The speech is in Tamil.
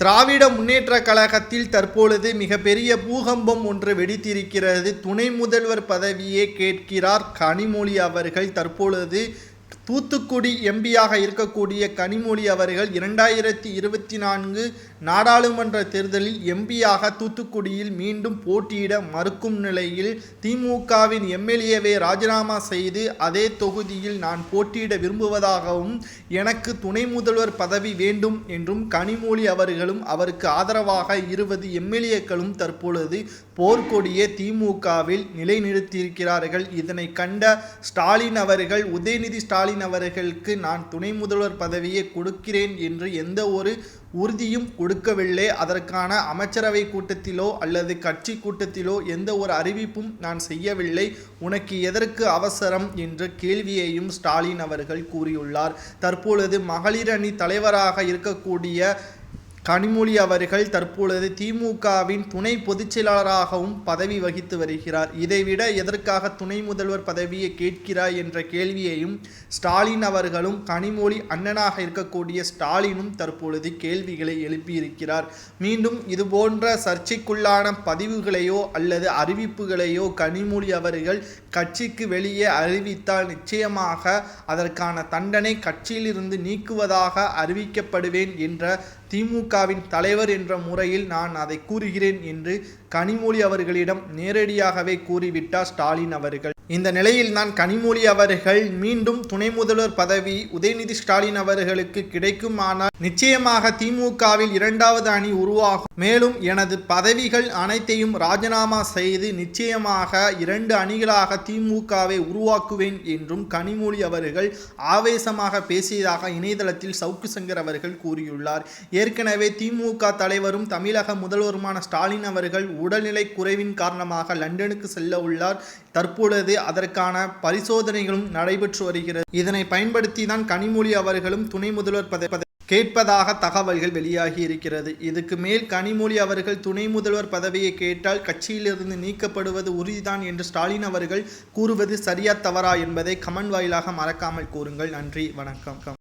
திராவிட முன்னேற்ற கழகத்தில் தற்பொழுது மிகப்பெரிய பூகம்பம் ஒன்று வெடித்திருக்கிறது. துணை முதல்வர் பதவியை கேட்கிறார் கனிமொழி அவர்கள். தற்பொழுது தூத்துக்குடி எம்பியாக இருக்கக்கூடிய கனிமொழி அவர்கள் 2024 நாடாளுமன்ற தேர்தலில் எம்பியாக தூத்துக்குடியில் மீண்டும் போட்டியிட மறுக்கும் நிலையில் திமுகவின் எம்எல்ஏவை ராஜினாமா செய்து அதே தொகுதியில் நான் போட்டியிட விரும்புவதாகவும் எனக்கு துணை முதல்வர் பதவி வேண்டும் என்றும் கனிமொழி அவர்களும் அவருக்கு ஆதரவாக 20 எம்எல்ஏக்களும் தற்பொழுது போர்க்கொடியை திமுகவில் நிலைநிறுத்தியிருக்கிறார்கள். இதனை கண்ட ஸ்டாலின் அவர்கள் உதயநிதி ஸ்டாலின் அவர்களுக்கு நான் துணை முதல்வர் பதவியை கொடுக்கிறேன் என்று எந்த ஒரு உறுதியும் கொடுக்கவில்லை. அதற்கான அமைச்சரவை கூட்டத்திலோ அல்லது கட்சி கூட்டத்திலோ எந்த ஒரு அறிவிப்பும் நான் செய்யவில்லை. உனக்கு எதற்கு அவசரம் என்ற கேள்வியையும் ஸ்டாலின் அவர்கள் கூறியுள்ளார். தற்பொழுது மகளிர் அணி தலைவராக இருக்கக்கூடிய கனிமொழி அவர்கள் தற்பொழுது திமுகவின் துணை பொதுச் செயலாளராகவும் பதவி வகித்து வருகிறார். இதைவிட எதற்காக துணை முதல்வர் பதவியை கேட்கிறார் என்ற கேள்வியையும் ஸ்டாலின் அவர்களும் கனிமொழி அண்ணனாக இருக்கக்கூடிய ஸ்டாலினும் தற்பொழுது கேள்விகளை எழுப்பியிருக்கிறார். மீண்டும் இதுபோன்ற சர்ச்சைக்குள்ளான பதிவுகளையோ அல்லது அறிவிப்புகளையோ கனிமொழி அவர்கள் கட்சிக்கு வெளியே அறிவித்தால் நிச்சயமாக அதற்கான தண்டனை கட்சியிலிருந்து நீக்குவதாக அறிவிக்கப்படுவேன் என்ற திமுகவின் தலைவர் என்ற முறையில் நான் அதை கூறுகிறேன் என்று கனிமொழி அவர்களிடம் நேரடியாகவே கூறிவிட்டார் ஸ்டாலின் அவர்கள். இந்த நிலையில் தான் கனிமொழி அவர்கள் மீண்டும் துணை முதல்வர் பதவி உதயநிதி ஸ்டாலின் அவர்களுக்கு கிடைக்குமானால் நிச்சயமாக திமுகவில் 2வது அணி உருவாகும். மேலும் எனது பதவிகள் அனைத்தையும் ராஜினாமா செய்து நிச்சயமாக 2 அணிகளாக திமுகவை உருவாக்குவேன் என்றும் கனிமொழி அவர்கள் ஆவேசமாக பேசியதாக இணையதளத்தில் சவுக்கு சங்கர் அவர்கள் கூறியுள்ளார். ஏற்கனவே திமுக தலைவரும் தமிழக முதல்வருமான ஸ்டாலின் அவர்கள் உடல்நிலை குறைவின் காரணமாக லண்டனுக்கு செல்ல உள்ளார். தற்பொழுது அதற்கான பரிசோதனைகளும் நடைபெற்று வருகிறது. இதனை பயன்படுத்தி தான் கனிமொழி அவர்களும் துணை முதல்வர் பதவி கேட்பதாக தகவல்கள் வெளியாகி இருக்கிறது. இதுக்கு மேல் கனிமொழி அவர்கள் துணை முதல்வர் பதவியை கேட்டால் கட்சியிலிருந்து நீக்கப்படுவது உறுதிதான் என்று ஸ்டாலின் அவர்கள் கூறுவது சரியா தவறா என்பதை கமெண்ட் வாயிலாக மறக்காமல் கூறுங்கள். நன்றி, வணக்கம்.